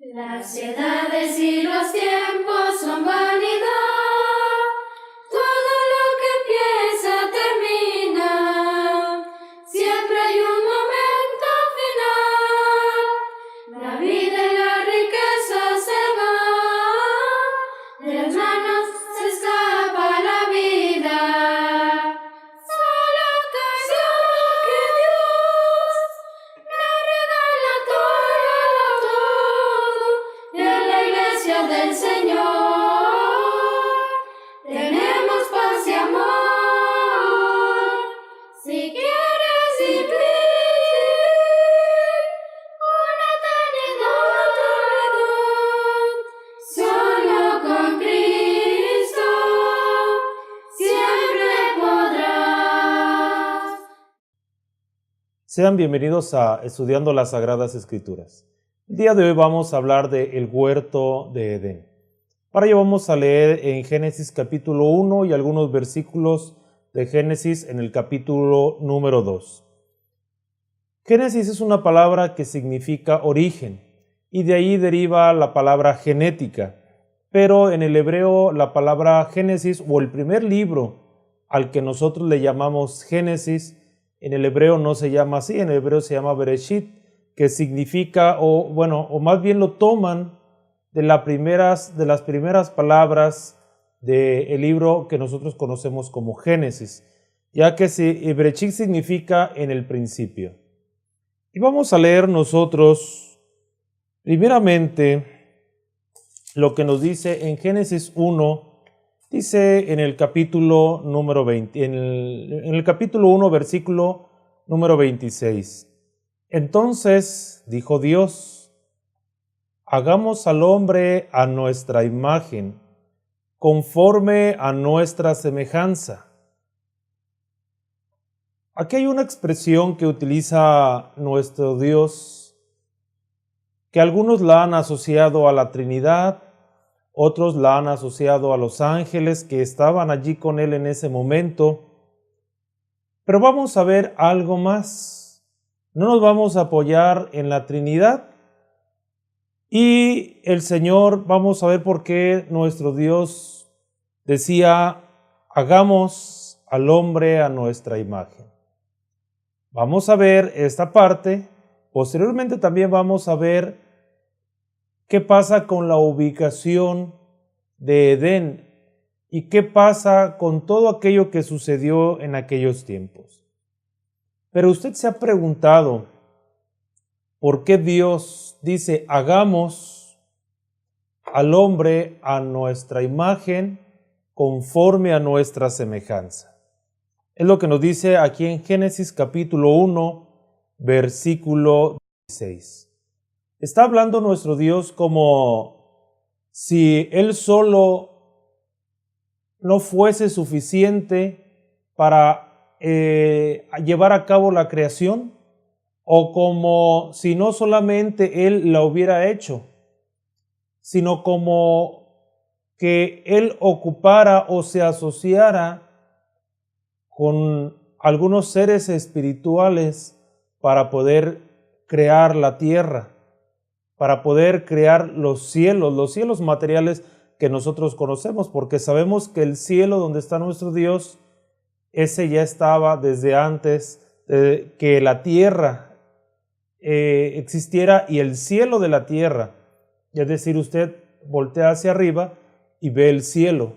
Las edades y los tiempos son vanidad, todo lo que empieza termina, siempre hay un momento final, la vida y la riqueza se van, de las manos se escapa la vida, solo que Dios me regala todo. En la iglesia del Señor tenemos paz y amor. Si quieres vivir una eternidad, solo con Cristo siempre podrás. Sean bienvenidos a Estudiando las Sagradas Escrituras. El día de hoy vamos a hablar del huerto de Edén. Para ello vamos a leer en Génesis capítulo 1 y algunos versículos de Génesis en el capítulo número 2. Génesis es una palabra que significa origen y de ahí deriva la palabra genética, pero en el hebreo la palabra Génesis o el primer libro al que nosotros le llamamos Génesis, en el hebreo no se llama así, en el hebreo se llama Bereshit, que significa, o más bien lo toman de las primeras palabras del libro que nosotros conocemos como Génesis, ya que Bereshit significa en el principio. Y vamos a leer nosotros, primeramente, lo que nos dice en Génesis 1, dice en el capítulo número 20, en el capítulo 1, versículo número 26. Entonces dijo Dios: hagamos al hombre a nuestra imagen, conforme a nuestra semejanza. Aquí hay una expresión que utiliza nuestro Dios, que algunos la han asociado a la Trinidad, otros la han asociado a los ángeles que estaban allí con él en ese momento. Pero vamos a ver algo más. No nos vamos a apoyar en la Trinidad y el Señor, vamos a ver por qué nuestro Dios decía: hagamos al hombre a nuestra imagen. Vamos a ver esta parte. Posteriormente también vamos a ver qué pasa con la ubicación de Edén y qué pasa con todo aquello que sucedió en aquellos tiempos. Pero usted se ha preguntado, ¿por qué Dios dice hagamos al hombre a nuestra imagen conforme a nuestra semejanza? Es lo que nos dice aquí en Génesis capítulo 1, versículo 16. Está hablando nuestro Dios como si Él solo no fuese suficiente para llevar a cabo la creación, o como si no solamente Él la hubiera hecho, sino como que Él ocupara o se asociara con algunos seres espirituales para poder crear la tierra, para poder crear los cielos materiales que nosotros conocemos, porque sabemos que el cielo donde está nuestro Dios, ese ya estaba desde antes que la tierra existiera, y el cielo de la tierra. Es decir, usted voltea hacia arriba y ve el cielo.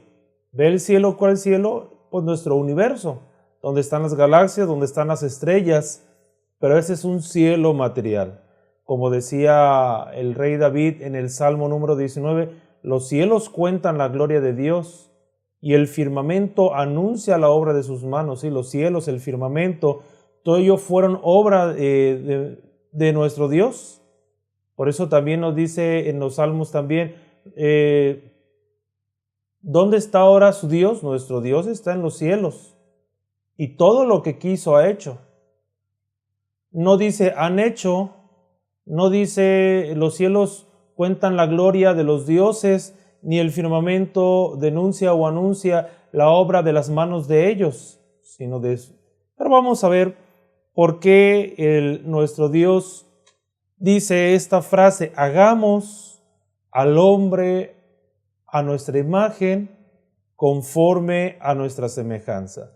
¿Ve el cielo? ¿Cuál cielo? Pues nuestro universo, donde están las galaxias, donde están las estrellas, pero ese es un cielo material. Como decía el rey David en el Salmo número 19, los cielos cuentan la gloria de Dios, y el firmamento anuncia la obra de sus manos. Sí, los cielos, el firmamento, todo ello fueron obra de nuestro Dios. Por eso también nos dice en los Salmos también, ¿dónde está ahora su Dios? Nuestro Dios está en los cielos, y todo lo que quiso ha hecho. No dice han hecho, no dice los cielos cuentan la gloria de los dioses, ni el firmamento denuncia o anuncia la obra de las manos de ellos, sino de eso. Pero vamos a ver por qué nuestro Dios dice esta frase, hagamos al hombre a nuestra imagen, conforme a nuestra semejanza.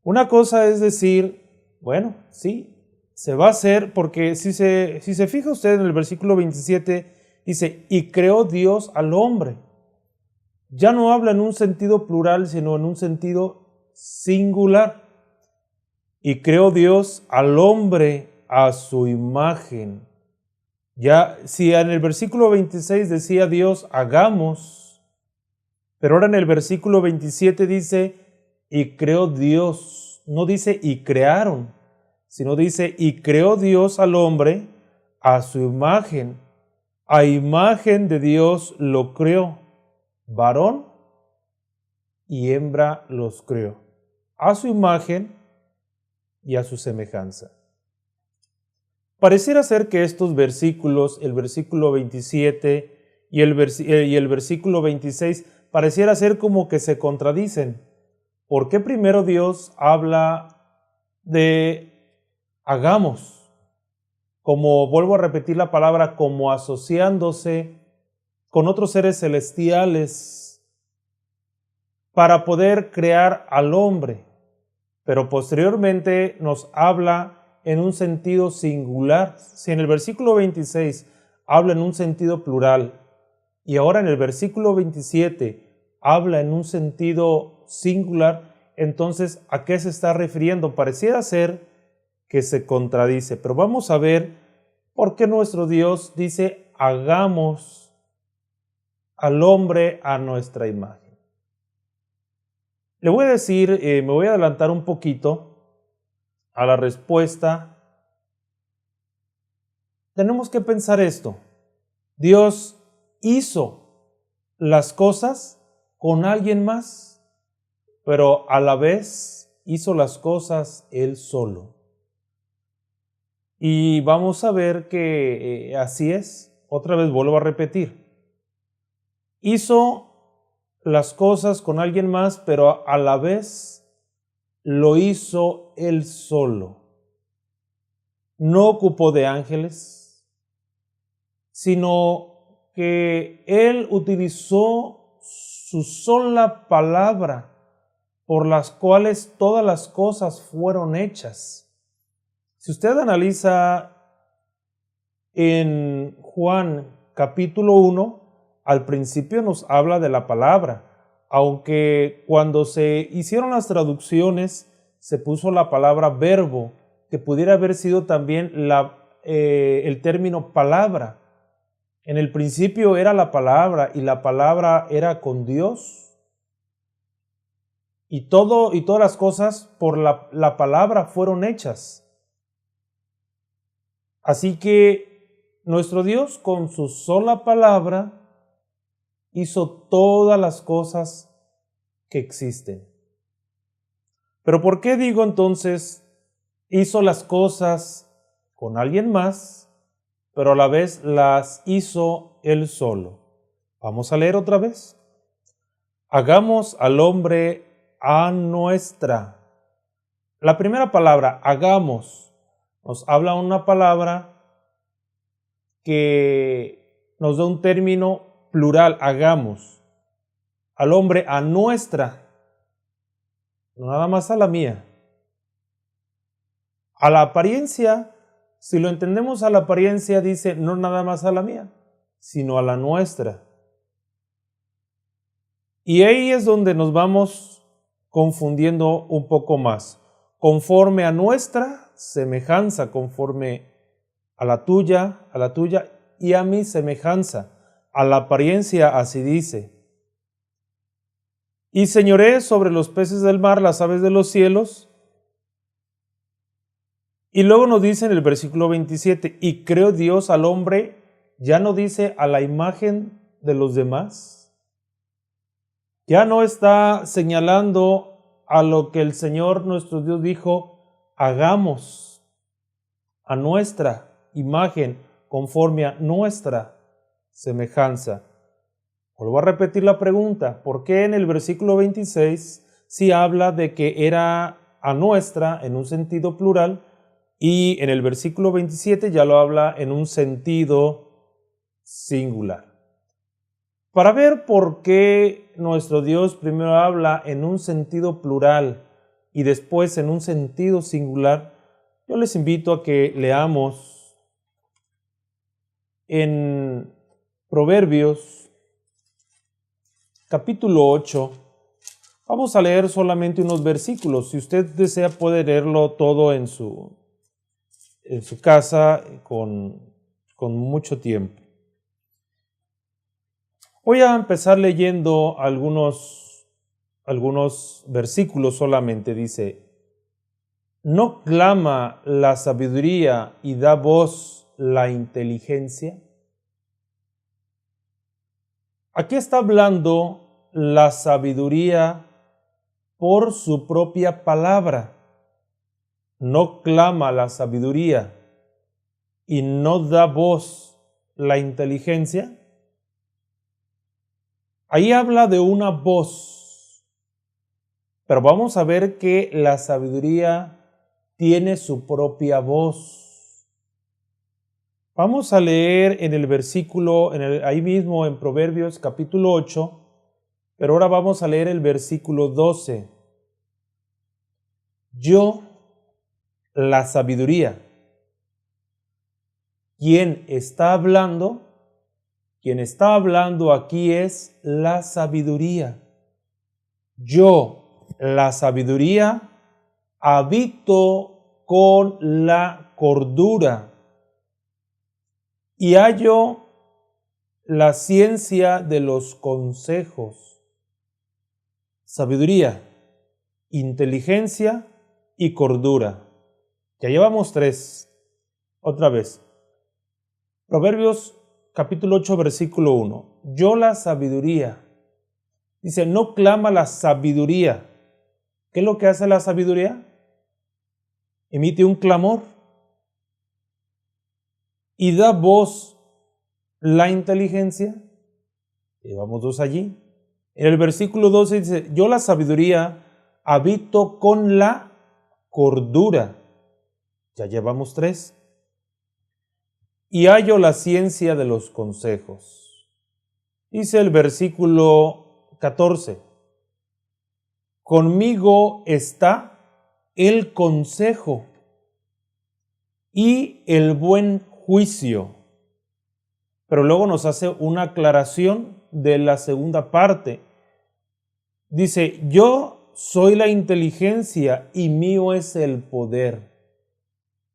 Una cosa es decir, bueno, sí, se va a hacer, porque si se fija usted en el versículo 27, dice, y creó Dios al hombre. Ya no habla en un sentido plural, sino en un sentido singular. Y creó Dios al hombre a su imagen. Ya, si en el versículo 26 decía Dios, hagamos, pero ahora en el versículo 27 dice, y creó Dios, no dice y crearon, sino dice, y creó Dios al hombre a su imagen. A imagen de Dios lo creó, varón y hembra los creó, a su imagen y a su semejanza. Pareciera ser que estos versículos, el versículo 27 y el versículo 26, pareciera ser como que se contradicen. ¿Por qué primero Dios habla de hagamos? Como, vuelvo a repetir la palabra, como asociándose con otros seres celestiales para poder crear al hombre. Pero posteriormente nos habla en un sentido singular. Si en el versículo 26 habla en un sentido plural y ahora en el versículo 27 habla en un sentido singular, entonces ¿a qué se está refiriendo? Pareciera ser que se contradice, pero vamos a ver por qué nuestro Dios dice hagamos al hombre a nuestra imagen. Le voy a decir, me voy a adelantar un poquito a la respuesta. Tenemos que pensar esto. Dios hizo las cosas con alguien más, pero a la vez hizo las cosas Él solo. Y vamos a ver que así es. Otra vez vuelvo a repetir. Hizo las cosas con alguien más, pero a la vez lo hizo Él solo. No ocupó de ángeles, sino que Él utilizó su sola palabra por las cuales todas las cosas fueron hechas. Si usted analiza en Juan capítulo 1, al principio nos habla de la palabra, aunque cuando se hicieron las traducciones se puso la palabra verbo, que pudiera haber sido también el término palabra. En el principio era la palabra y la palabra era con Dios. Y todas las cosas por la palabra fueron hechas. Así que nuestro Dios con su sola palabra hizo todas las cosas que existen. Pero ¿por qué digo entonces hizo las cosas con alguien más, pero a la vez las hizo Él solo? Vamos a leer otra vez. Hagamos al hombre a nuestra. La primera palabra, hagamos, nos habla una palabra que nos da un término plural, hagamos. Al hombre a nuestra, no nada más a la mía. A la apariencia, si lo entendemos a la apariencia, dice no nada más a la mía, sino a la nuestra. Y ahí es donde nos vamos confundiendo un poco más. Conforme a nuestra semejanza, conforme a la tuya y a mi semejanza. A la apariencia así dice. Y señoré sobre los peces del mar, las aves de los cielos. Y luego nos dice en el versículo 27, y creó Dios al hombre, ya no dice a la imagen de los demás. Ya no está señalando a lo que el Señor nuestro Dios dijo, hagamos a nuestra imagen, conforme a nuestra semejanza. Vuelvo a repetir la pregunta, ¿por qué en el versículo 26 sí habla de que era a nuestra en un sentido plural y en el versículo 27 ya lo habla en un sentido singular? Para ver por qué nuestro Dios primero habla en un sentido plural y después en un sentido singular, yo les invito a que leamos en Proverbios capítulo 8. Vamos a leer solamente unos versículos. Si usted desea puede leerlo todo en su casa con mucho tiempo. Voy a empezar leyendo algunos versículos solamente. Dice: ¿no clama la sabiduría y da voz la inteligencia? Aquí está hablando la sabiduría por su propia palabra. No clama la sabiduría y no da voz la inteligencia. Ahí habla de una voz, pero vamos a ver que la sabiduría tiene su propia voz. Vamos a leer en el versículo, ahí mismo en Proverbios capítulo 8, pero ahora vamos a leer el versículo 12. Yo, la sabiduría. ¿Quién está hablando? Quien está hablando aquí es la sabiduría. Yo, la sabiduría, habito con la cordura y hallo la ciencia de los consejos. Sabiduría, inteligencia y cordura. Ya llevamos 3. Otra vez. Proverbios capítulo 8, versículo 1. Yo, la sabiduría. Dice, no clama la sabiduría. ¿Qué es lo que hace la sabiduría? Emite un clamor. Y da voz la inteligencia. Llevamos 2 allí. En el versículo 12 dice, yo, la sabiduría, habito con la cordura. Ya llevamos 3. Y hallo la ciencia de los consejos. Dice el versículo 14. Conmigo está el consejo y el buen juicio. Pero luego nos hace una aclaración de la segunda parte. Dice, yo soy la inteligencia y mío es el poder.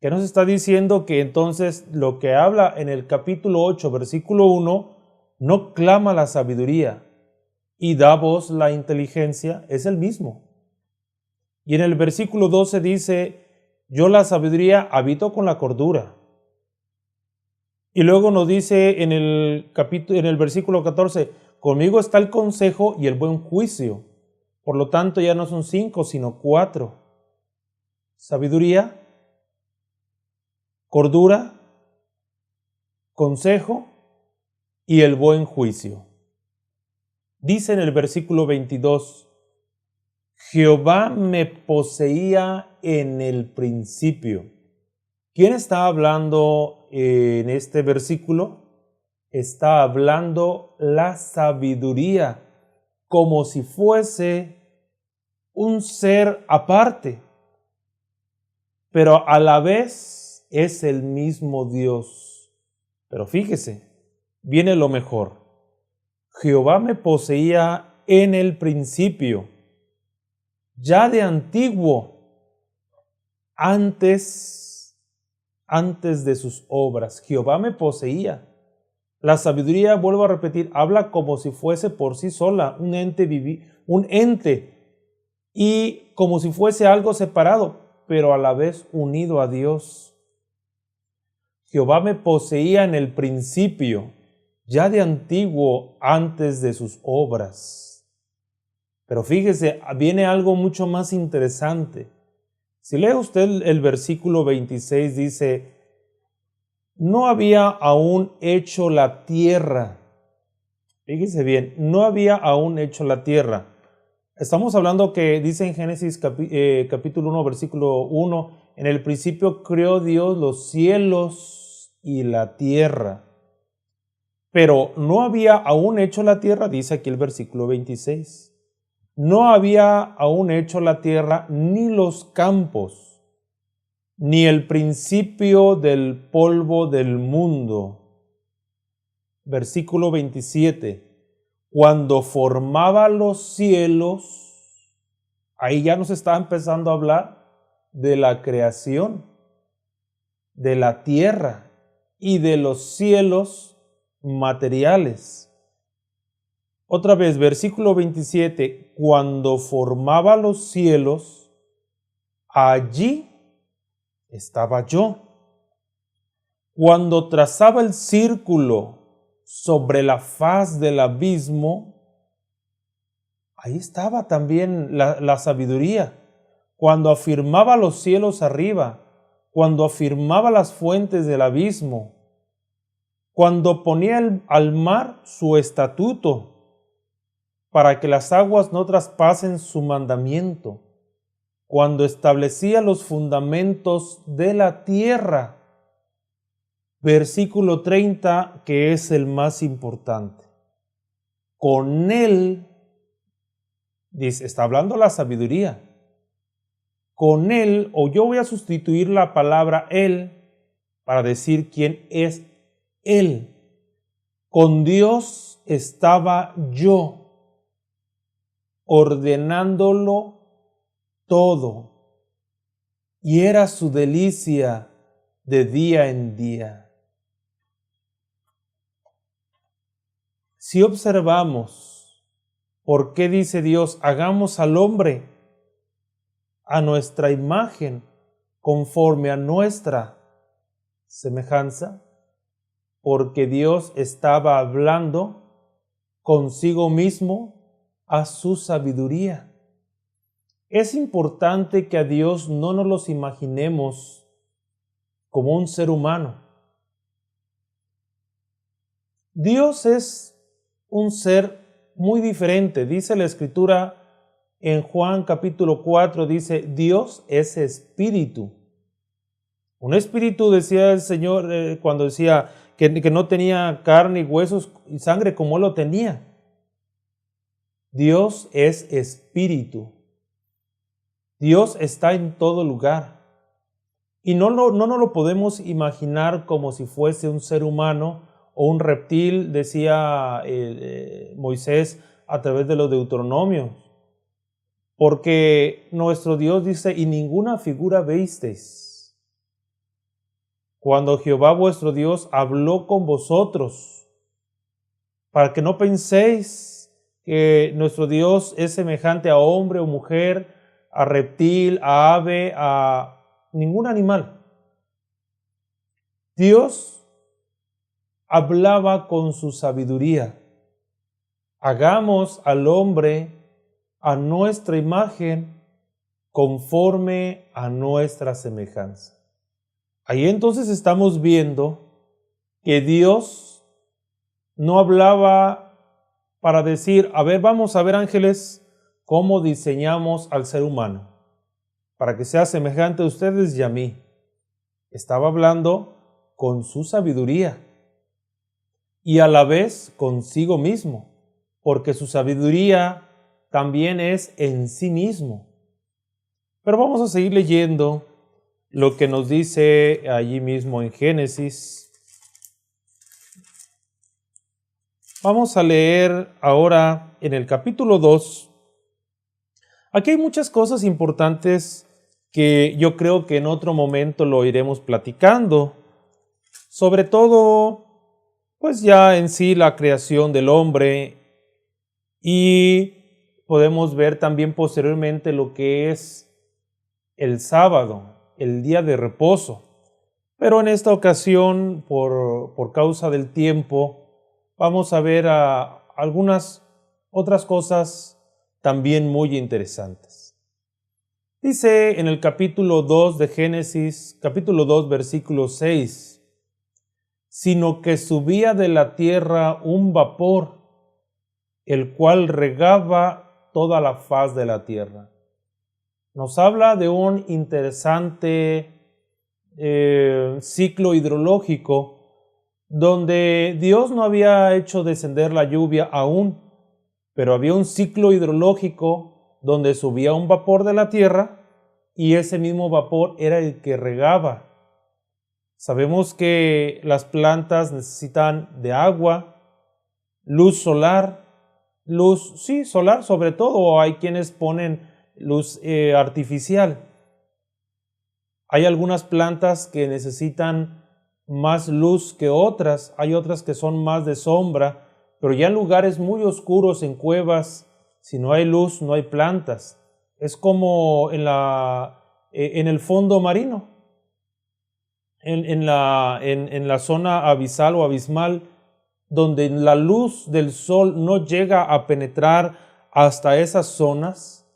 ¿Qué nos está diciendo? Que entonces lo que habla en el capítulo 8, versículo 1, no clama la sabiduría y da voz la inteligencia, es el mismo. Y en el versículo 12 dice, yo, la sabiduría, habito con la cordura. Y luego nos dice en el versículo 14, conmigo está el consejo y el buen juicio. Por lo tanto, ya no son 5, sino 4. Sabiduría, cordura, consejo y el buen juicio. Dice en el versículo 22, Jehová me poseía en el principio. ¿Quién está hablando en este versículo? Está hablando la sabiduría, como si fuese un ser aparte, pero a la vez es el mismo Dios. Pero fíjese, viene lo mejor. Jehová me poseía en el principio, ya de antiguo, antes de sus obras. Jehová me poseía. La sabiduría, vuelvo a repetir, habla como si fuese por sí sola, un ente, y como si fuese algo separado, pero a la vez unido a Dios. Jehová me poseía en el principio, ya de antiguo, antes de sus obras. Pero fíjese, viene algo mucho más interesante. Si lee usted el versículo 26, dice, no había aún hecho la tierra. Fíjese bien, no había aún hecho la tierra. Estamos hablando que dice en Génesis capítulo 1, versículo 1, en el principio creó Dios los cielos y la tierra. Pero no había aún hecho la tierra, dice aquí el versículo 26. No había aún hecho la tierra ni los campos, ni el principio del polvo del mundo. Versículo 27. Cuando formaba los cielos, ahí ya nos está empezando a hablar de la creación, de la tierra y de los cielos materiales. Otra vez, versículo 27, cuando formaba los cielos, allí estaba yo. Cuando trazaba el círculo sobre la faz del abismo, ahí estaba también la sabiduría. Cuando afirmaba los cielos arriba, cuando afirmaba las fuentes del abismo, cuando ponía al mar su estatuto, para que las aguas no traspasen su mandamiento, cuando establecía los fundamentos de la tierra. Versículo 30, que es el más importante. Con él, dice, está hablando la sabiduría. Con él, o yo voy a sustituir la palabra él para decir quién es él. Con Dios estaba yo, ordenándolo todo, y era su delicia de día en día. Si observamos por qué dice Dios, hagamos al hombre a nuestra imagen, conforme a nuestra semejanza, porque Dios estaba hablando consigo mismo a su sabiduría. Es importante que a Dios no nos los imaginemos como un ser humano. Dios es un ser muy diferente. Dice la Escritura en Juan capítulo 4, dice, Dios es espíritu. Un espíritu, decía el Señor cuando decía que no tenía carne y huesos y sangre como Él lo tenía. Dios es espíritu. Dios está en todo lugar. Y no nos lo podemos imaginar como si fuese un ser humano o un reptil, decía Moisés a través de los Deuteronomios. Porque nuestro Dios dice, y ninguna figura visteis. Cuando Jehová vuestro Dios habló con vosotros, para que no penséis que nuestro Dios es semejante a hombre o mujer, a reptil, a ave, a ningún animal. Dios hablaba con su sabiduría. Hagamos al hombre a nuestra imagen, conforme a nuestra semejanza. Ahí entonces estamos viendo que Dios no hablaba para decir, a ver, vamos a ver, ángeles, cómo diseñamos al ser humano, para que sea semejante a ustedes y a mí. Estaba hablando con su sabiduría y a la vez consigo mismo, porque su sabiduría también es en sí mismo. Pero vamos a seguir leyendo lo que nos dice allí mismo en Génesis. Vamos a leer ahora en el capítulo 2. Aquí hay muchas cosas importantes que yo creo que en otro momento lo iremos platicando. Sobre todo, pues ya en sí la creación del hombre, y podemos ver también posteriormente lo que es el sábado, el día de reposo. Pero en esta ocasión, por causa del tiempo, vamos a ver algunas otras cosas también muy interesantes. Dice en el capítulo 2 de Génesis, capítulo 2, versículo 6, sino que subía de la tierra un vapor, el cual regaba toda la faz de la tierra. Nos habla de un interesante ciclo hidrológico, donde Dios no había hecho descender la lluvia aún, pero había un ciclo hidrológico donde subía un vapor de la tierra y ese mismo vapor era el que regaba. Sabemos que las plantas necesitan de agua, luz solar, solar sobre todo, o hay quienes ponen luz artificial. Hay algunas plantas que necesitan más luz que otras, hay otras que son más de sombra, pero ya en lugares muy oscuros, en cuevas, si no hay luz, no hay plantas. Es como en el fondo marino, en la zona abisal o abismal, donde la luz del sol no llega a penetrar hasta esas zonas.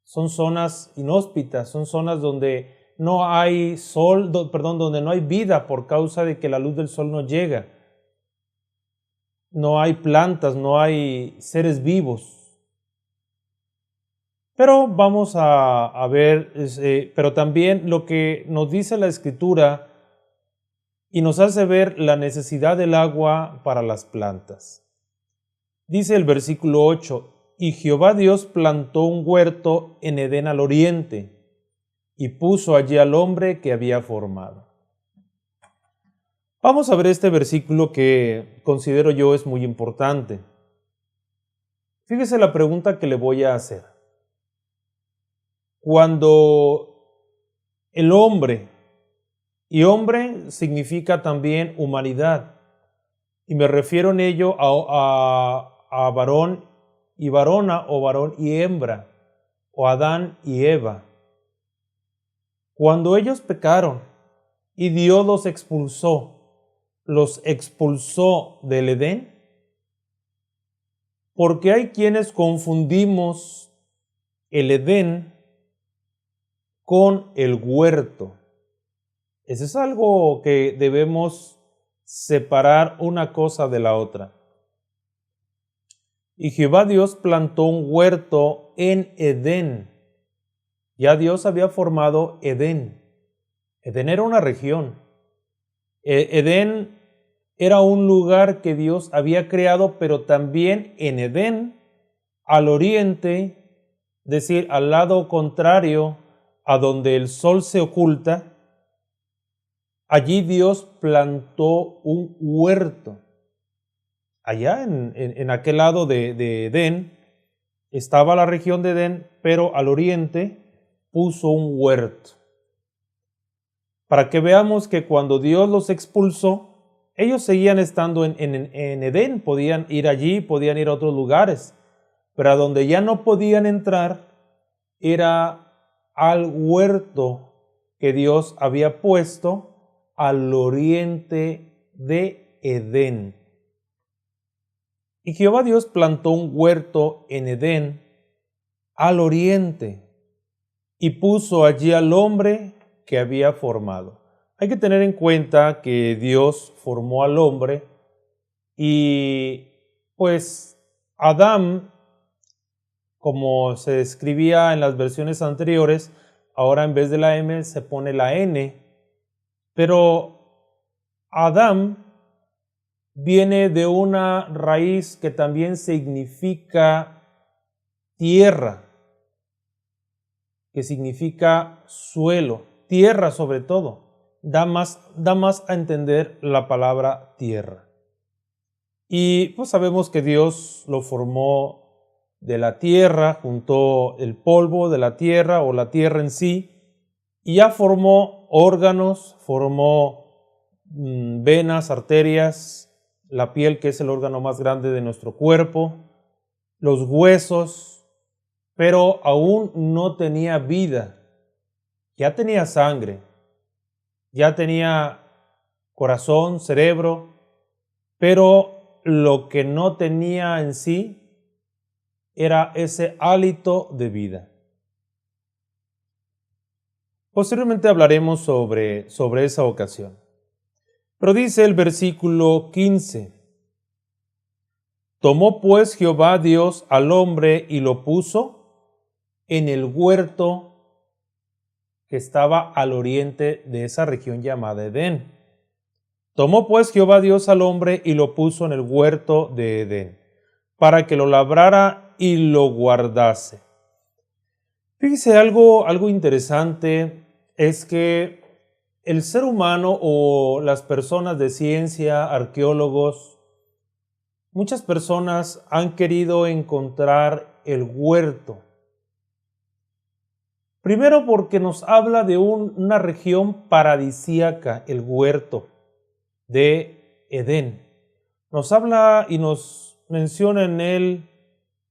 Son zonas inhóspitas, son zonas donde no hay sol, donde no hay vida por causa de que la luz del sol no llega. No hay plantas, no hay seres vivos. Pero vamos a ver, pero también lo que nos dice la Escritura y nos hace ver la necesidad del agua para las plantas. Dice el versículo 8, y Jehová Dios plantó un huerto en Edén al oriente, y puso allí al hombre que había formado. Vamos a ver este versículo que considero yo es muy importante. Fíjese la pregunta que le voy a hacer. Cuando el hombre, y hombre significa también humanidad, y me refiero en ello a varón y varona, o varón y hembra, o Adán y Eva. Cuando ellos pecaron y Dios los expulsó del Edén, porque hay quienes confundimos el Edén con el huerto. Eso es algo que debemos separar una cosa de la otra. Y Jehová Dios plantó un huerto en Edén. Ya Dios había formado Edén. Edén era una región. Edén era un lugar que Dios había creado, pero también en Edén, al oriente, es decir, al lado contrario a donde el sol se oculta, allí Dios plantó un huerto. Allá en aquel lado de Edén estaba la región de Edén, pero al oriente puso un huerto. Para que veamos que cuando Dios los expulsó, ellos seguían estando en Edén, podían ir allí, podían ir a otros lugares, pero a donde ya no podían entrar era al huerto que Dios había puesto al oriente de Edén. Y Jehová Dios plantó un huerto en Edén al oriente y puso allí al hombre que había formado. Hay que tener en cuenta que Dios formó al hombre y pues Adán, como se escribía en las versiones anteriores, ahora en vez de la M se pone la N, pero Adán viene de una raíz que también significa tierra, que significa suelo, tierra sobre todo. Da más a entender la palabra tierra. Y pues sabemos que Dios lo formó de la tierra, juntó el polvo de la tierra o la tierra en sí, y ya formó órganos, formó venas, arterias, la piel, que es el órgano más grande de nuestro cuerpo, los huesos, pero aún no tenía vida. Ya tenía sangre, ya tenía corazón, cerebro, pero lo que no tenía en sí era ese hálito de vida. Posteriormente hablaremos sobre esa ocasión. Pero dice el versículo 15, tomó pues Jehová Dios al hombre y lo puso en el huerto que estaba al oriente de esa región llamada Edén. Tomó pues Jehová Dios al hombre y lo puso en el huerto de Edén, para que lo labrara y lo guardase. Fíjese, algo interesante es que el ser humano o las personas de ciencia, arqueólogos, muchas personas han querido encontrar el huerto. Primero porque nos habla de una región paradisíaca, el huerto de Edén. Nos habla y nos menciona en él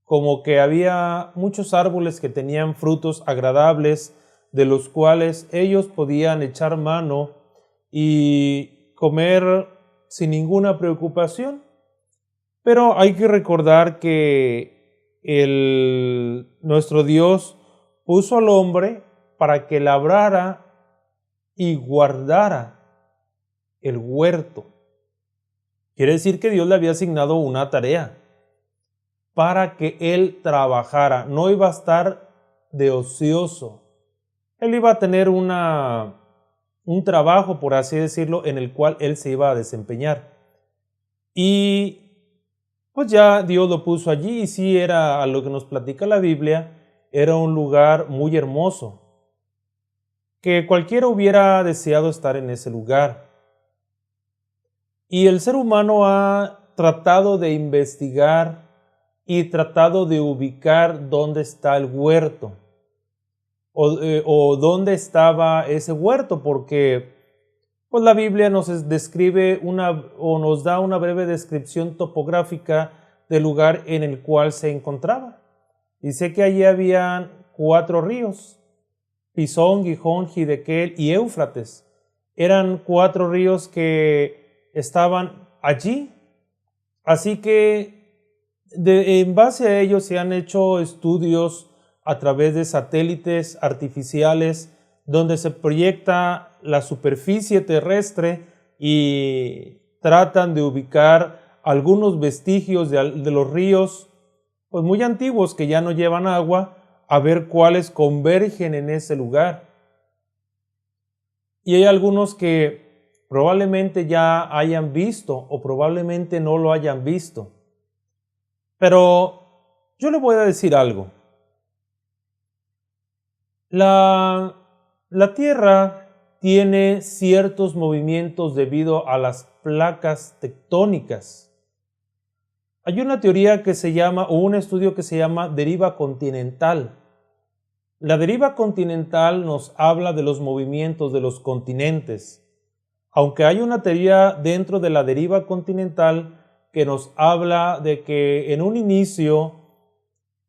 como que había muchos árboles que tenían frutos agradables, de los cuales ellos podían echar mano y comer sin ninguna preocupación. Pero hay que recordar que nuestro Dios puso al hombre para que labrara y guardara el huerto. Quiere decir que Dios le había asignado una tarea para que él trabajara. No iba a estar de ocioso. Él iba a tener un trabajo, por así decirlo, en el cual él se iba a desempeñar. Y pues ya Dios lo puso allí, y sí, era a lo que nos platica la Biblia, era un lugar muy hermoso, que cualquiera hubiera deseado estar en ese lugar. Y el ser humano ha tratado de investigar y tratado de ubicar dónde está el huerto o dónde estaba ese huerto, porque pues la Biblia nos describe o nos da una breve descripción topográfica del lugar en el cual se encontraba. Dice que allí habían 4 ríos, Pisón, Gijón, Hidekel y Éufrates. Eran 4 ríos que estaban allí. Así que en base a ellos se han hecho estudios a través de satélites artificiales donde se proyecta la superficie terrestre y tratan de ubicar algunos vestigios de los ríos pues muy antiguos que ya no llevan agua, a ver cuáles convergen en ese lugar. Y hay algunos que probablemente ya hayan visto o probablemente no lo hayan visto. Pero yo le voy a decir algo. La Tierra tiene ciertos movimientos debido a las placas tectónicas. Hay una teoría que se llama, o un estudio que se llama deriva continental. La deriva continental nos habla de los movimientos de los continentes. Aunque hay una teoría dentro de la deriva continental que nos habla de que en un inicio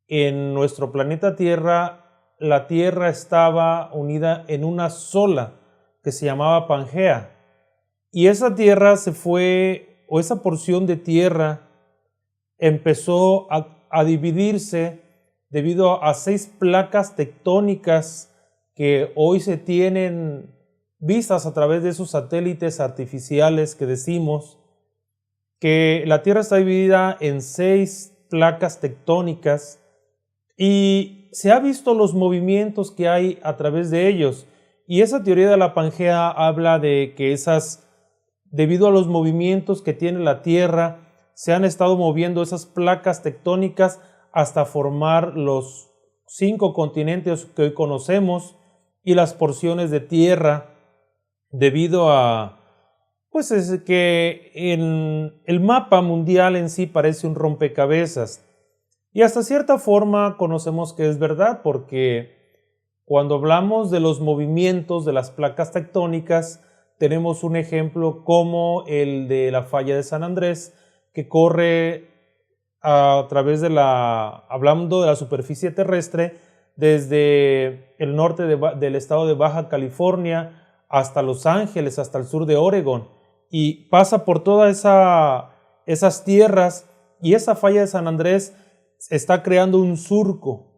en nuestro planeta Tierra, la Tierra estaba unida en una sola que se llamaba Pangea. Y esa tierra se fue, o esa porción de tierra empezó a dividirse debido a 6 placas tectónicas que hoy se tienen vistas a través de esos satélites artificiales que decimos, que la Tierra está dividida en 6 placas tectónicas y se ha visto los movimientos que hay a través de ellos. Y esa teoría de la Pangea habla de que debido a los movimientos que tiene la Tierra, se han estado moviendo esas placas tectónicas hasta formar los 5 continentes que hoy conocemos y las porciones de tierra, debido a pues es que el mapa mundial en sí parece un rompecabezas. Y hasta cierta forma conocemos que es verdad, porque cuando hablamos de los movimientos de las placas tectónicas, tenemos un ejemplo como el de la falla de San Andrés, que corre a través hablando de la superficie terrestre, desde el norte del estado de Baja California hasta Los Ángeles, hasta el sur de Oregón, y pasa por todas esas tierras, y esa falla de San Andrés está creando un surco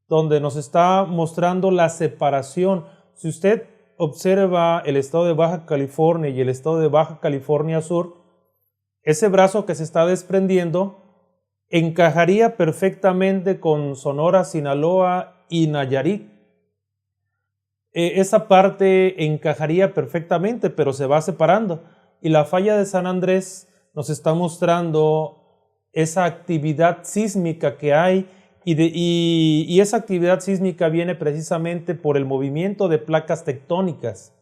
donde nos está mostrando la separación. Si usted observa el estado de Baja California y el estado de Baja California Sur, ese brazo que se está desprendiendo encajaría perfectamente con Sonora, Sinaloa y Nayarit. Esa parte encajaría perfectamente, pero se va separando. y la falla de San Andrés nos está mostrando esa actividad sísmica que hay y esa actividad sísmica viene precisamente por el movimiento de placas tectónicas.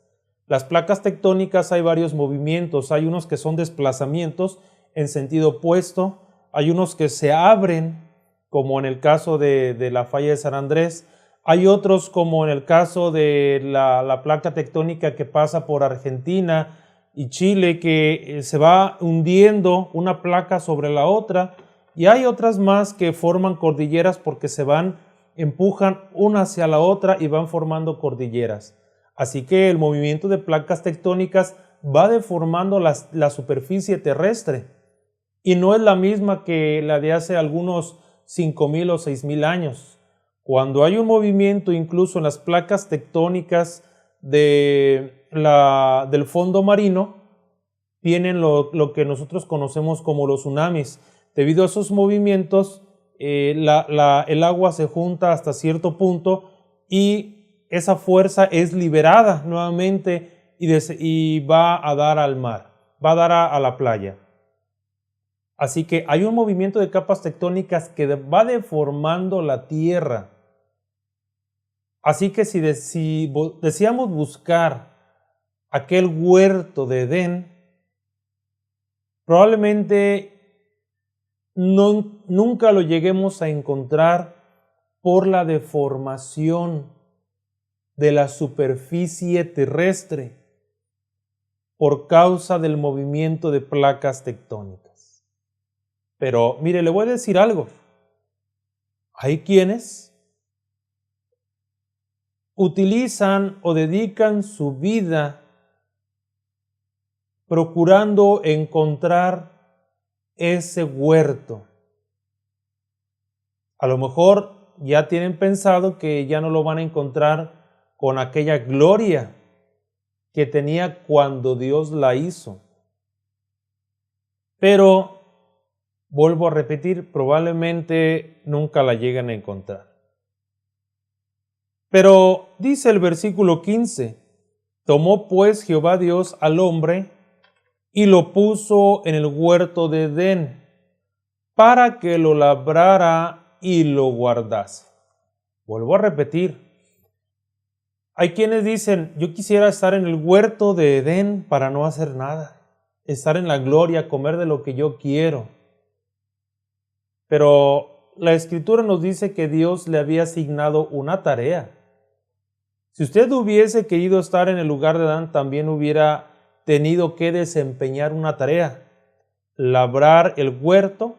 Las placas tectónicas hay varios movimientos, hay unos que son desplazamientos en sentido opuesto, hay unos que se abren, como en el caso de la falla de San Andrés, hay otros como en el caso de la placa tectónica que pasa por Argentina y Chile, que se va hundiendo una placa sobre la otra, y hay otras más que forman cordilleras porque empujan una hacia la otra y van formando cordilleras. Así que el movimiento de placas tectónicas va deformando la superficie terrestre y no es la misma que la de hace algunos 5.000 o 6.000 años. Cuando hay un movimiento incluso en las placas tectónicas del fondo marino, tienen lo que nosotros conocemos como los tsunamis. Debido a esos movimientos, el agua se junta hasta cierto punto y esa fuerza es liberada nuevamente y va a dar al mar, va a dar a la playa. Así que hay un movimiento de capas tectónicas que va deformando la tierra. Así que si deseamos buscar aquel huerto de Edén, probablemente nunca lo lleguemos a encontrar por la deformación de la superficie terrestre por causa del movimiento de placas tectónicas. Pero mire, le voy a decir algo. Hay quienes utilizan o dedican su vida procurando encontrar ese huerto. A lo mejor ya tienen pensado que ya no lo van a encontrar con aquella gloria que tenía cuando Dios la hizo. Pero, vuelvo a repetir, probablemente nunca la lleguen a encontrar. Pero dice el versículo 15, tomó pues Jehová Dios al hombre y lo puso en el huerto de Edén para que lo labrara y lo guardase. Vuelvo a repetir, hay quienes dicen, yo quisiera estar en el huerto de Edén para no hacer nada, estar en la gloria, comer de lo que yo quiero. Pero la Escritura nos dice que Dios le había asignado una tarea. Si usted hubiese querido estar en el lugar de Adán, también hubiera tenido que desempeñar una tarea, labrar el huerto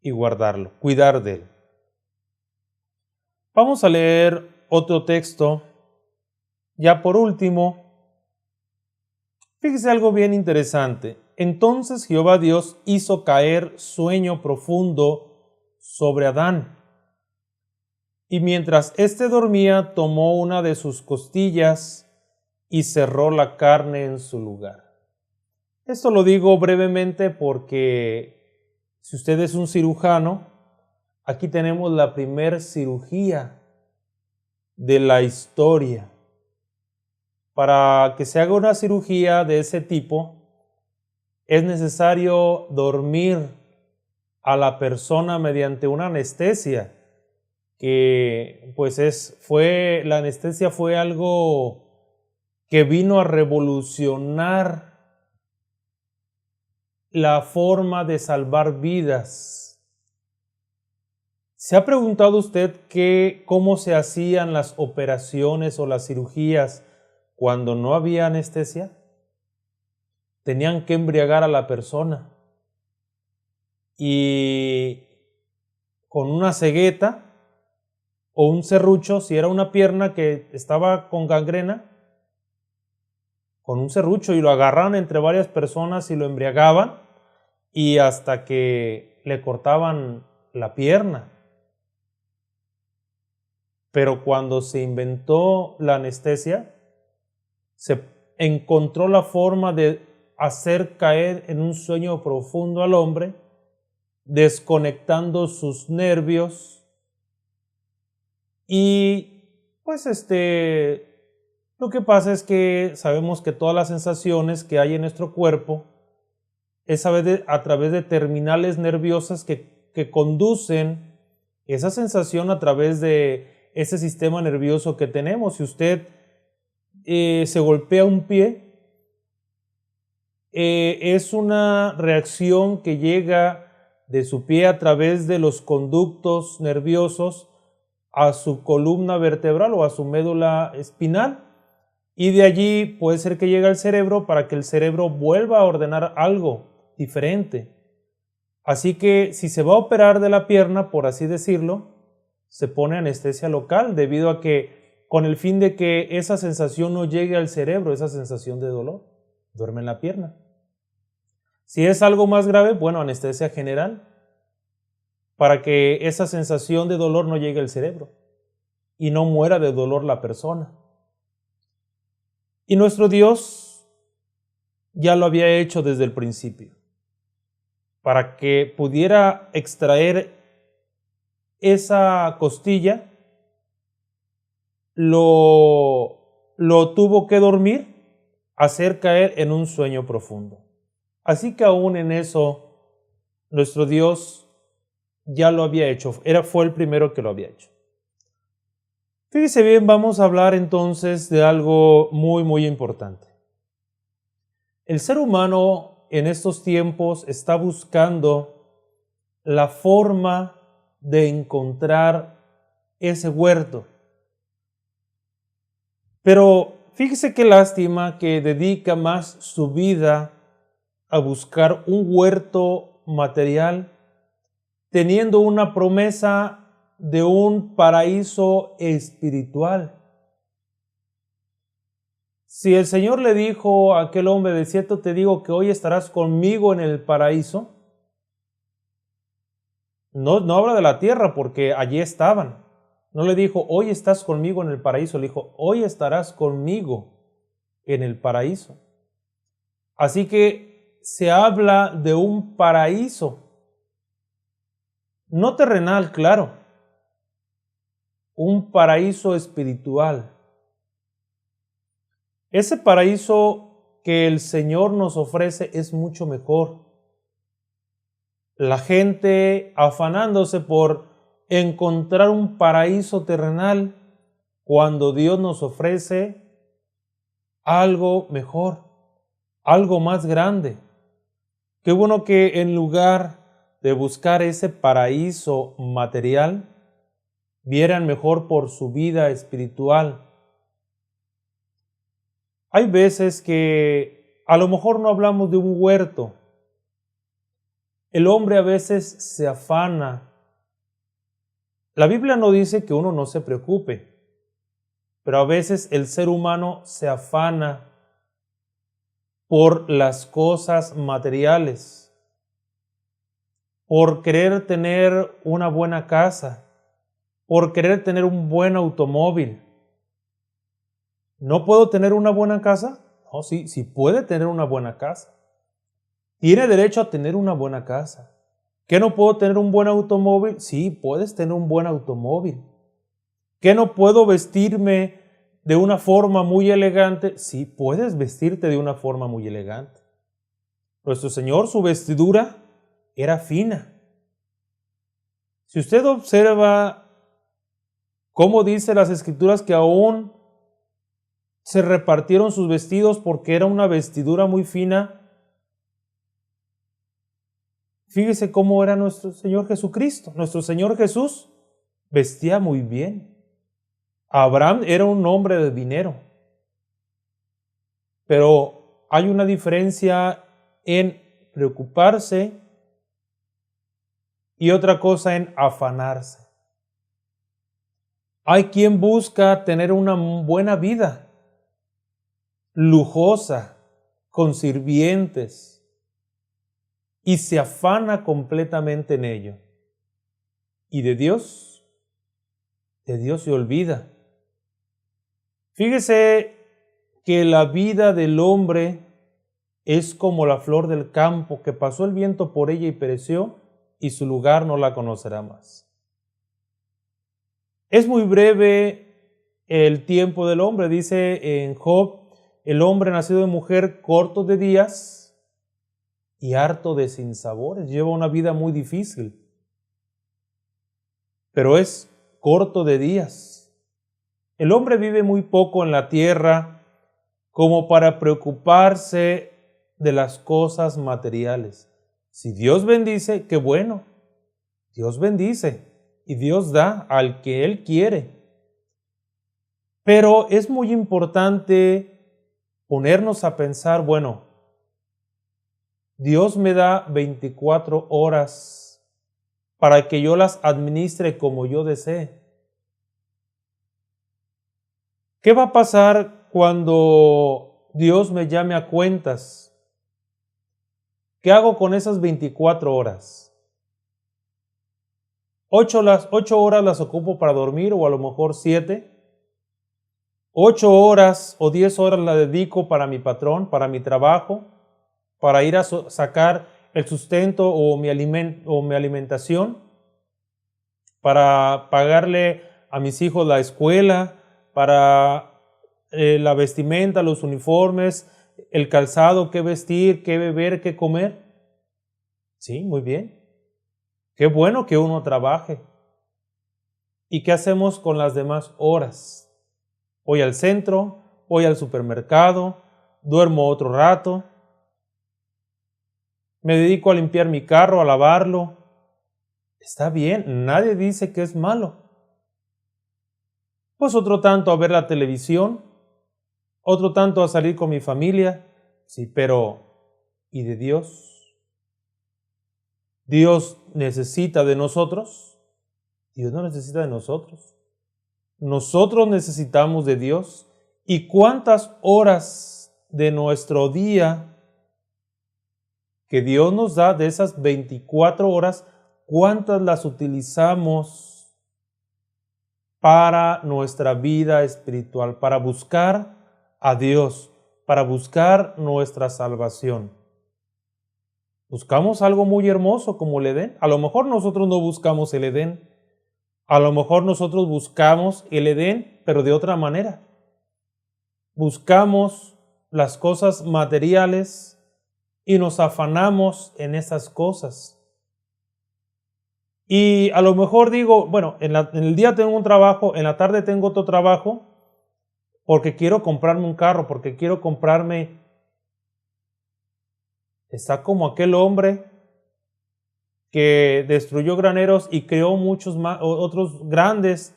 y guardarlo, cuidar de él. Vamos a leer otro texto. Ya por último, fíjese algo bien interesante. Entonces Jehová Dios hizo caer sueño profundo sobre Adán. Y mientras éste dormía, tomó una de sus costillas y cerró la carne en su lugar. Esto lo digo brevemente porque si usted es un cirujano, aquí tenemos la primer cirugía de la historia. Para que se haga una cirugía de ese tipo, es necesario dormir a la persona mediante una anestesia, que pues la anestesia fue algo que vino a revolucionar la forma de salvar vidas. ¿Se ha preguntado usted cómo se hacían las operaciones o las cirugías cuando no había anestesia? Tenían que embriagar a la persona y con una cegueta o un serrucho, si era una pierna que estaba con gangrena, con un serrucho, y lo agarraban entre varias personas y lo embriagaban y hasta que le cortaban la pierna. Pero cuando se inventó la anestesia, se encontró la forma de hacer caer en un sueño profundo al hombre, desconectando sus nervios y pues Lo que pasa es que sabemos que todas las sensaciones que hay en nuestro cuerpo es a través de terminales nerviosas que conducen esa sensación a través de ese sistema nervioso que tenemos. Si usted se golpea un pie, es una reacción que llega de su pie a través de los conductos nerviosos a su columna vertebral o a su médula espinal, y de allí puede ser que llegue al cerebro para que el cerebro vuelva a ordenar algo diferente. Así que si se va a operar de la pierna, por así decirlo, se pone anestesia local debido a que con el fin de que esa sensación no llegue al cerebro, esa sensación de dolor, duerme en la pierna. Si es algo más grave, bueno, anestesia general para que esa sensación de dolor no llegue al cerebro y no muera de dolor la persona. Y nuestro Dios ya lo había hecho desde el principio, para que pudiera extraer esa costilla, lo tuvo que dormir, hacer caer en un sueño profundo. Así que aún en eso, nuestro Dios ya lo había hecho, fue el primero que lo había hecho. Fíjese bien, vamos a hablar entonces de algo muy, muy importante. El ser humano en estos tiempos está buscando la forma de encontrar ese huerto. Pero fíjese qué lástima que dedica más su vida a buscar un huerto material, teniendo una promesa de un paraíso espiritual. Si el Señor le dijo a aquel hombre, de cierto te digo que hoy estarás conmigo en el paraíso, no habla de la tierra porque allí estaban. No le dijo, hoy estás conmigo en el paraíso, le dijo, hoy estarás conmigo en el paraíso. Así que se habla de un paraíso, no terrenal, claro, un paraíso espiritual. Ese paraíso que el Señor nos ofrece es mucho mejor. La gente afanándose por encontrar un paraíso terrenal cuando Dios nos ofrece algo mejor, algo más grande. Qué bueno que en lugar de buscar ese paraíso material, vieran mejor por su vida espiritual. Hay veces que a lo mejor no hablamos de un huerto. El hombre a veces se afana. La Biblia no dice que uno no se preocupe, pero a veces el ser humano se afana por las cosas materiales, por querer tener una buena casa, por querer tener un buen automóvil. ¿No puedo tener una buena casa? No, sí puede tener una buena casa. Tiene derecho a tener una buena casa. ¿Que no puedo tener un buen automóvil? Sí, puedes tener un buen automóvil. ¿Que no puedo vestirme de una forma muy elegante? Sí, puedes vestirte de una forma muy elegante. Nuestro Señor, su vestidura era fina. Si usted observa cómo dice las Escrituras que aún se repartieron sus vestidos porque era una vestidura muy fina, fíjese cómo era nuestro Señor Jesucristo. Nuestro Señor Jesús vestía muy bien. Abraham era un hombre de dinero. Pero hay una diferencia en preocuparse y otra cosa en afanarse. Hay quien busca tener una buena vida, lujosa, con sirvientes, y se afana completamente en ello. Y de Dios se olvida. Fíjese que la vida del hombre es como la flor del campo, que pasó el viento por ella y pereció, y su lugar no la conocerá más. Es muy breve el tiempo del hombre. Dice en Job, el hombre nacido de mujer corto de días y harto de sinsabores. Lleva una vida muy difícil, pero es corto de días. El hombre vive muy poco en la tierra como para preocuparse de las cosas materiales. Si Dios bendice, qué bueno. Dios bendice y Dios da al que Él quiere. Pero es muy importante ponernos a pensar, bueno, Dios me da 24 horas para que yo las administre como yo desee. ¿Qué va a pasar cuando Dios me llame a cuentas? ¿Qué hago con esas 24 horas? 8 horas las ocupo para dormir, o a lo mejor 7. 8 horas o 10 horas las dedico para mi patrón, para mi trabajo, para ir a sacar el sustento o mi alimentación, para pagarle a mis hijos la escuela, para la vestimenta, los uniformes, el calzado, qué vestir, qué beber, qué comer. Sí, muy bien. Qué bueno que uno trabaje. ¿Y qué hacemos con las demás horas? Voy al centro, voy al supermercado, duermo otro rato, me dedico a limpiar mi carro, a lavarlo. Está bien, nadie dice que es malo. Pues otro tanto a ver la televisión, otro tanto a salir con mi familia. Sí, pero ¿y de Dios? ¿Dios necesita de nosotros? Dios no necesita de nosotros. Nosotros necesitamos de Dios. ¿Y cuántas horas de nuestro día que Dios nos da, de esas 24 horas, cuántas las utilizamos para nuestra vida espiritual, para buscar a Dios, para buscar nuestra salvación? Buscamos algo muy hermoso como el Edén. A lo mejor nosotros no buscamos el Edén. A lo mejor nosotros buscamos el Edén, pero de otra manera. Buscamos las cosas materiales y nos afanamos en esas cosas. Y a lo mejor digo, bueno, en el día tengo un trabajo, en la tarde tengo otro trabajo, porque quiero comprarme un carro, porque quiero comprarme. Está como aquel hombre que destruyó graneros y creó muchos otros grandes,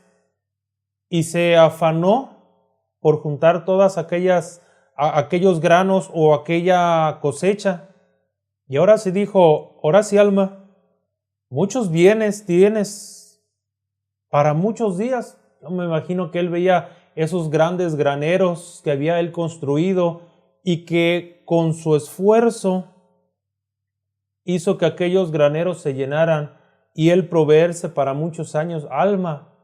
y se afanó por juntar todas aquellos granos o aquella cosecha. Y ahora se dijo, ahora sí, alma, muchos bienes tienes para muchos días. Yo me imagino que él veía esos grandes graneros que había él construido y que con su esfuerzo hizo que aquellos graneros se llenaran y él proveerse para muchos años. Alma,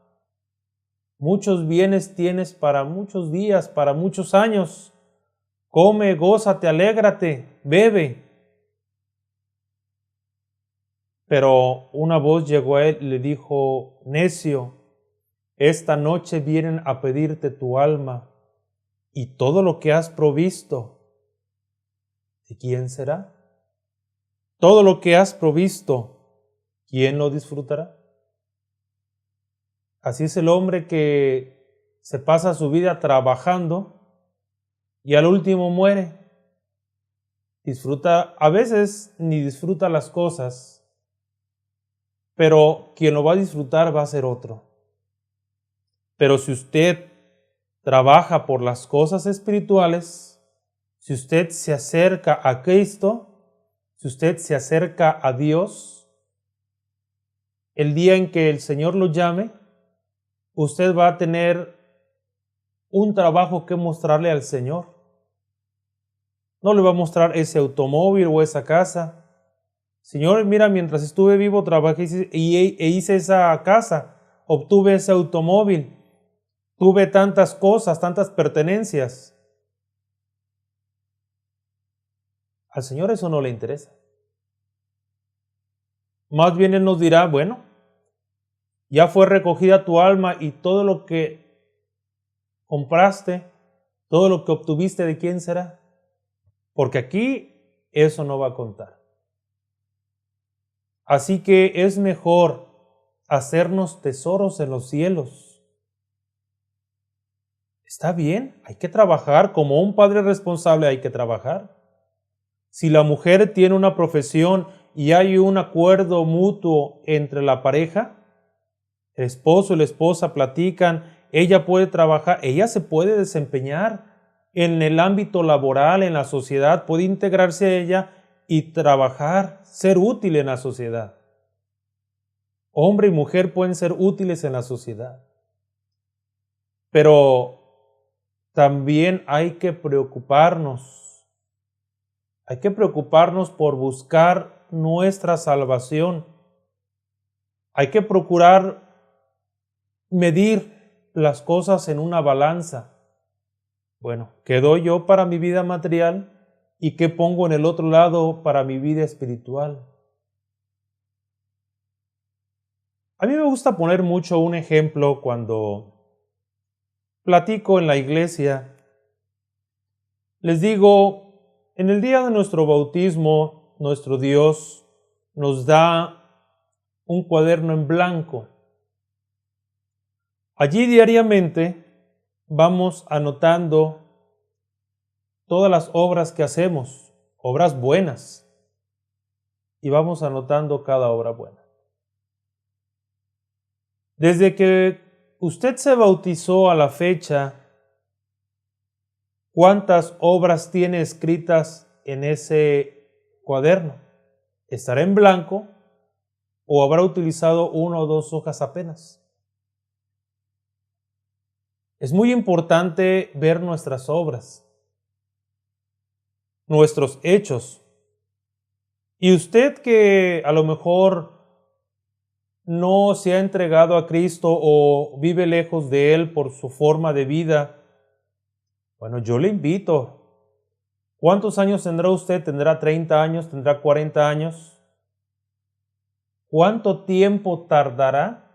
muchos bienes tienes para muchos días, para muchos años. Come, gózate, alégrate, bebe. Pero una voz llegó a él y le dijo, necio, esta noche vienen a pedirte tu alma, y todo lo que has provisto, ¿de quién será? Todo lo que has provisto, ¿quién lo disfrutará? Así es el hombre que se pasa su vida trabajando y al último muere. Disfruta, a veces ni disfruta las cosas, pero quien lo va a disfrutar va a ser otro. Pero si usted trabaja por las cosas espirituales, si usted se acerca a Cristo, si usted se acerca a Dios, el día en que el Señor lo llame, usted va a tener un trabajo que mostrarle al Señor. No le va a mostrar ese automóvil o esa casa. Señor, mira, mientras estuve vivo trabajé e hice esa casa, obtuve ese automóvil, tuve tantas cosas, tantas pertenencias. Al Señor eso no le interesa. Más bien Él nos dirá, bueno, ya fue recogida tu alma y todo lo que compraste, todo lo que obtuviste, ¿de quién será? Porque aquí eso no va a contar. Así que es mejor hacernos tesoros en los cielos. Está bien, hay que trabajar, como un padre responsable hay que trabajar. Si la mujer tiene una profesión y hay un acuerdo mutuo entre la pareja, el esposo y la esposa platican, ella puede trabajar, ella se puede desempeñar en el ámbito laboral, en la sociedad, puede integrarse a ella y trabajar, ser útil en la sociedad. Hombre y mujer pueden ser útiles en la sociedad. Pero también hay que preocuparnos. Hay que preocuparnos por buscar nuestra salvación. Hay que procurar medir las cosas en una balanza. Bueno, ¿qué doy yo para mi vida material y qué pongo en el otro lado para mi vida espiritual? A mí me gusta poner mucho un ejemplo cuando platico en la iglesia. Les digo, en el día de nuestro bautismo, nuestro Dios nos da un cuaderno en blanco. Allí diariamente vamos anotando todas las obras que hacemos, obras buenas, y vamos anotando cada obra buena. Desde que usted se bautizó a la fecha, ¿cuántas obras tiene escritas en ese cuaderno? ¿Estará en blanco o habrá utilizado 1 o 2 hojas apenas? Es muy importante ver nuestras obras, nuestros hechos. Y usted que a lo mejor no se ha entregado a Cristo o vive lejos de Él por su forma de vida, bueno, yo le invito. ¿Cuántos años tendrá usted? ¿Tendrá 30 años? ¿Tendrá 40 años? ¿Cuánto tiempo tardará?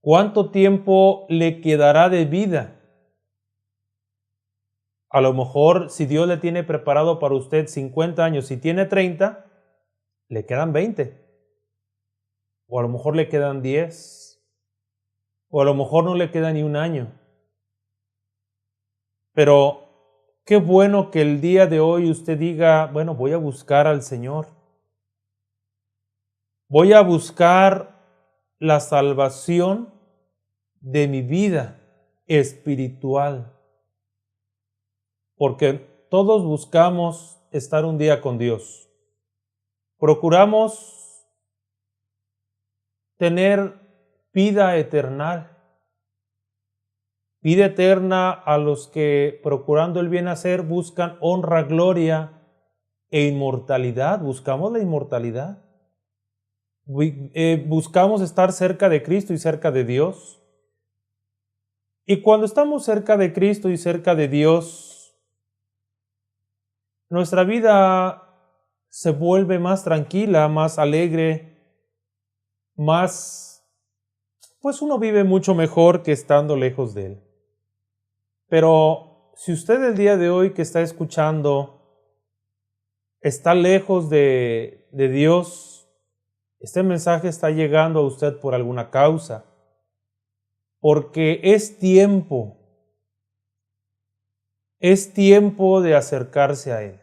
¿Cuánto tiempo le quedará de vida? A lo mejor, si Dios le tiene preparado para usted 50 años, si tiene 30, le quedan 20. O a lo mejor le quedan 10. O a lo mejor no le queda ni un año. Pero qué bueno que el día de hoy usted diga, bueno, voy a buscar al Señor. Voy a buscar la salvación de mi vida espiritual. Porque todos buscamos estar un día con Dios. Procuramos tener vida eterna. Vida eterna a los que, procurando el bien hacer, buscan honra, gloria e inmortalidad. Buscamos la inmortalidad. Buscamos estar cerca de Cristo y cerca de Dios. Y cuando estamos cerca de Cristo y cerca de Dios, nuestra vida se vuelve más tranquila, más alegre, pues uno vive mucho mejor que estando lejos de Él. Pero si usted el día de hoy que está escuchando está lejos de Dios, este mensaje está llegando a usted por alguna causa, porque es tiempo de acercarse a Él.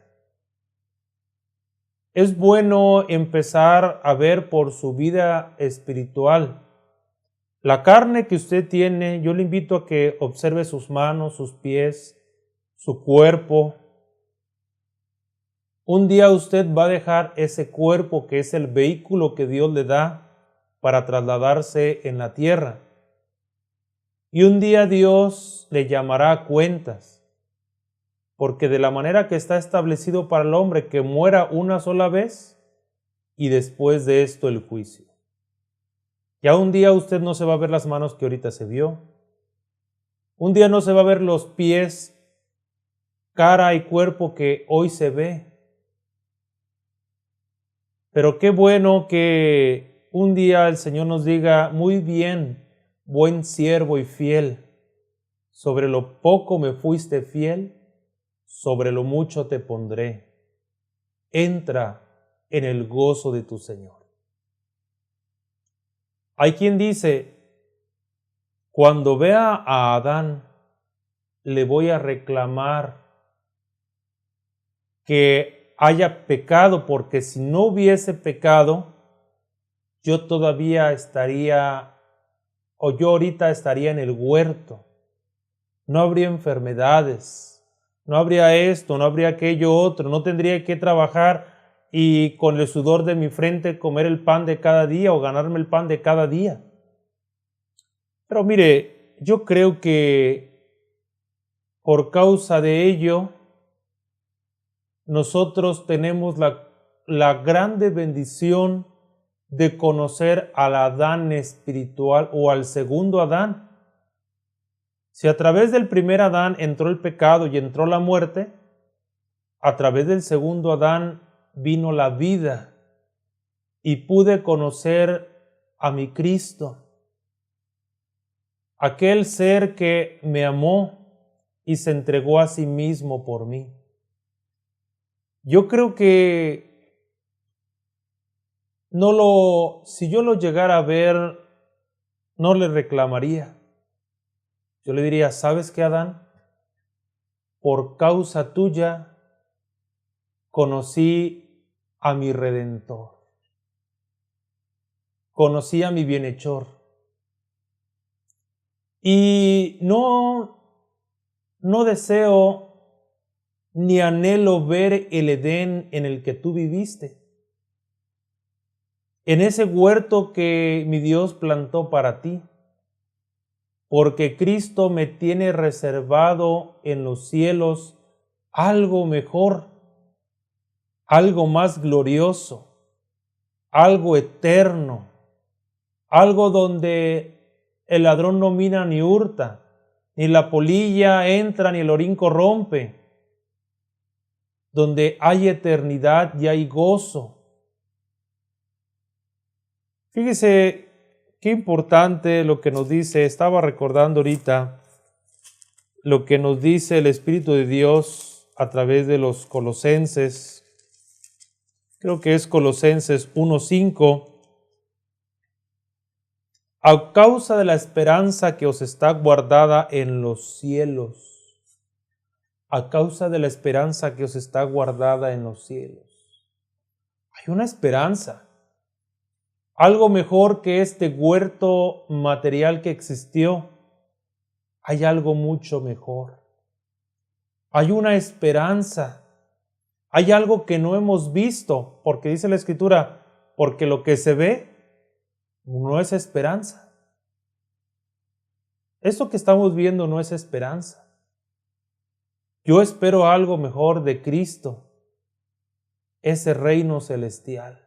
Es bueno empezar a ver por su vida espiritual. La carne que usted tiene, yo le invito a que observe sus manos, sus pies, su cuerpo. Un día usted va a dejar ese cuerpo que es el vehículo que Dios le da para trasladarse en la tierra. Y un día Dios le llamará a cuentas, porque de la manera que está establecido para el hombre que muera una sola vez y después de esto el juicio. Ya un día usted no se va a ver las manos que ahorita se vio. Un día no se va a ver los pies, cara y cuerpo que hoy se ve. Pero qué bueno que un día el Señor nos diga, muy bien, buen siervo y fiel. Sobre lo poco me fuiste fiel, sobre lo mucho te pondré. Entra en el gozo de tu Señor. Hay quien dice, cuando vea a Adán, le voy a reclamar que haya pecado, porque si no hubiese pecado, yo todavía estaría, o yo ahorita estaría en el huerto. No habría enfermedades, no habría esto, no habría aquello otro, no tendría que trabajar y con el sudor de mi frente comer el pan de cada día o ganarme el pan de cada día. Pero mire, yo creo que por causa de ello, nosotros tenemos la grande bendición de conocer al Adán espiritual o al segundo Adán. Si a través del primer Adán entró el pecado y entró la muerte, a través del segundo Adán vino la vida y pude conocer a mi Cristo, aquel ser que me amó y se entregó a sí mismo por mí. Yo creo que si yo lo llegara a ver, no le reclamaría. Yo le diría, ¿sabes qué, Adán? Por causa tuya conocí a mi Redentor. Conocí a mi bienhechor. Y no deseo ni anhelo ver el Edén en el que tú viviste, en ese huerto que mi Dios plantó para ti, porque Cristo me tiene reservado en los cielos algo mejor, algo más glorioso, algo eterno, algo donde el ladrón no mina ni hurta, ni la polilla entra ni el orín corrompe, donde hay eternidad y hay gozo. Fíjese qué importante lo que nos dice, estaba recordando ahorita lo que nos dice el Espíritu de Dios a través de los Colosenses, creo que es Colosenses 1:5, a causa de la esperanza que os está guardada en los cielos, a causa de la esperanza que os está guardada en los cielos. Hay una esperanza. Algo mejor que este huerto material que existió. Hay algo mucho mejor. Hay una esperanza. Hay algo que no hemos visto, porque dice la Escritura, porque lo que se ve no es esperanza. Esto que estamos viendo no es esperanza. Yo espero algo mejor de Cristo, ese reino celestial.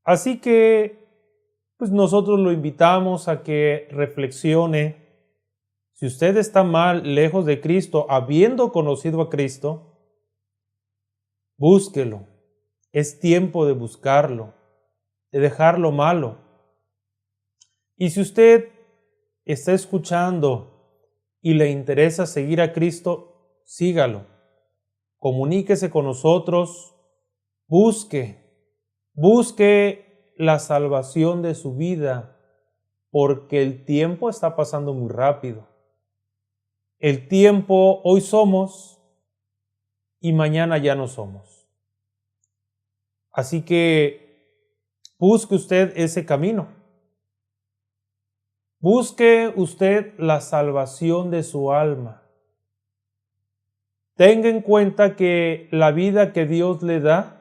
Así que, pues nosotros lo invitamos a que reflexione. Si usted está mal, lejos de Cristo, habiendo conocido a Cristo, búsquelo. Es tiempo de buscarlo, de dejar lo malo. Y si usted está escuchando y le interesa seguir a Cristo, sígalo. Comuníquese con nosotros, busque la salvación de su vida, porque el tiempo está pasando muy rápido. El tiempo, hoy somos y mañana ya no somos. Así que busque usted ese camino. Busque usted la salvación de su alma. Tenga en cuenta que la vida que Dios le da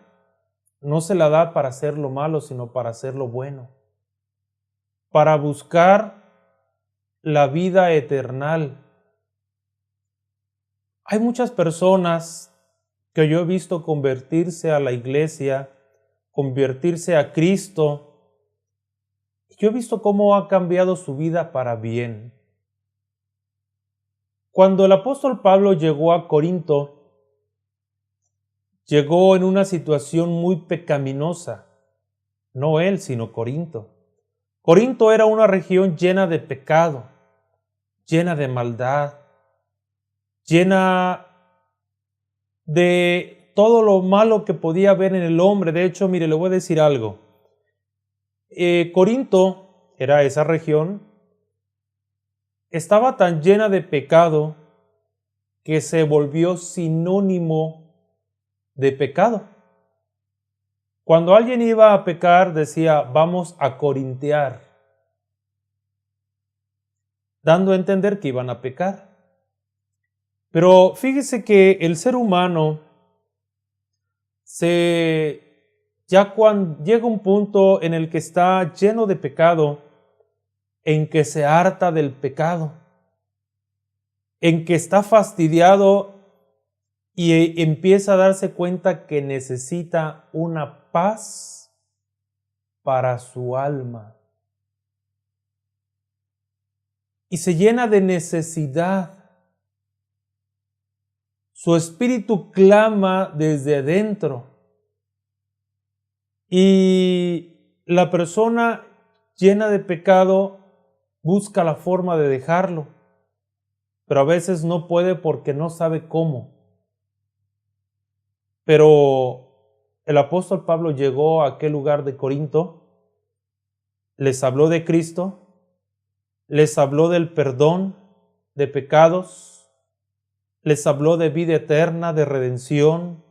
no se la da para hacer lo malo, sino para hacer lo bueno. Para buscar la vida eterna. Hay muchas personas que yo he visto convertirse a la iglesia, convertirse a Cristo. Yo he visto cómo ha cambiado su vida para bien. Cuando el apóstol Pablo llegó a Corinto, llegó en una situación muy pecaminosa. No él, sino Corinto. Corinto era una región llena de pecado, llena de maldad, llena de todo lo malo que podía haber en el hombre. De hecho, mire, le voy a decir algo. Corinto era esa región, estaba tan llena de pecado que se volvió sinónimo de pecado. Cuando alguien iba a pecar, decía, vamos a corintear, dando a entender que iban a pecar. Pero fíjese que el ser humano ya cuando llega un punto en el que está lleno de pecado, en que se harta del pecado, en que está fastidiado y empieza a darse cuenta que necesita una paz para su alma. Y se llena de necesidad. Su espíritu clama desde adentro. Y la persona llena de pecado busca la forma de dejarlo, pero a veces no puede porque no sabe cómo. Pero el apóstol Pablo llegó a aquel lugar de Corinto, les habló de Cristo, les habló del perdón de pecados, les habló de vida eterna, de redención,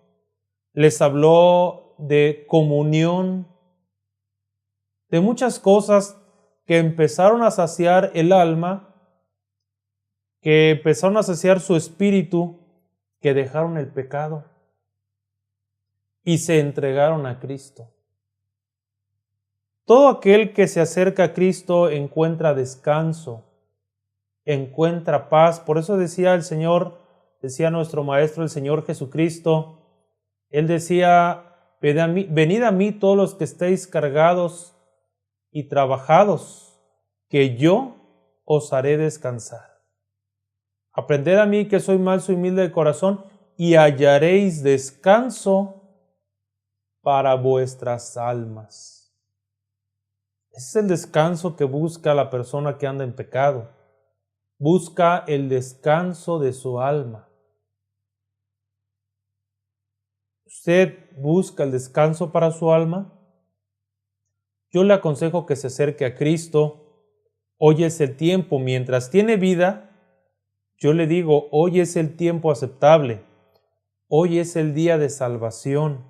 les habló de comunión, de muchas cosas que empezaron a saciar el alma, que empezaron a saciar su espíritu, que dejaron el pecado y se entregaron a Cristo. Todo aquel que se acerca a Cristo encuentra descanso, encuentra paz. Por eso decía el Señor, decía nuestro Maestro, el Señor Jesucristo, Él decía, venid a mí todos los que estéis cargados y trabajados, que yo os haré descansar. Aprended a mí que soy manso y humilde de corazón y hallaréis descanso para vuestras almas. Ese es el descanso que busca la persona que anda en pecado. Busca el descanso de su alma. ¿Usted busca el descanso para su alma? Yo le aconsejo que se acerque a Cristo. Hoy es el tiempo, mientras tiene vida, yo le digo, hoy es el tiempo aceptable. Hoy es el día de salvación.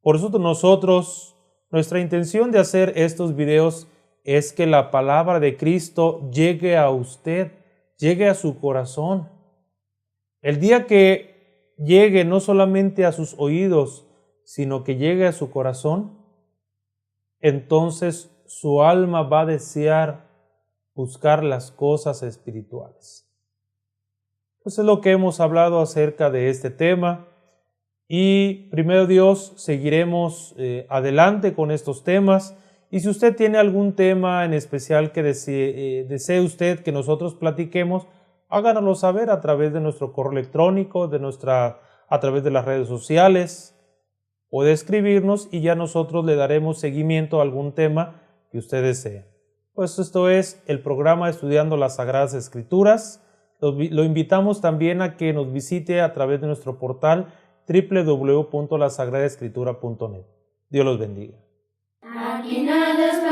Por eso nosotros, nuestra intención de hacer estos videos es que la palabra de Cristo llegue a usted, llegue a su corazón. El día que llegue no solamente a sus oídos, sino que llegue a su corazón, entonces su alma va a desear buscar las cosas espirituales. Pues es lo que hemos hablado acerca de este tema y primero Dios seguiremos adelante con estos temas. Y si usted tiene algún tema en especial que desee usted que nosotros platiquemos, háganoslo saber a través de nuestro correo electrónico, a través de las redes sociales. Puede escribirnos y ya nosotros le daremos seguimiento a algún tema que usted desee. Pues esto es el programa Estudiando las Sagradas Escrituras. Lo invitamos también a que nos visite a través de nuestro portal www.lasagradaescritura.net. Dios los bendiga. Aquí nada es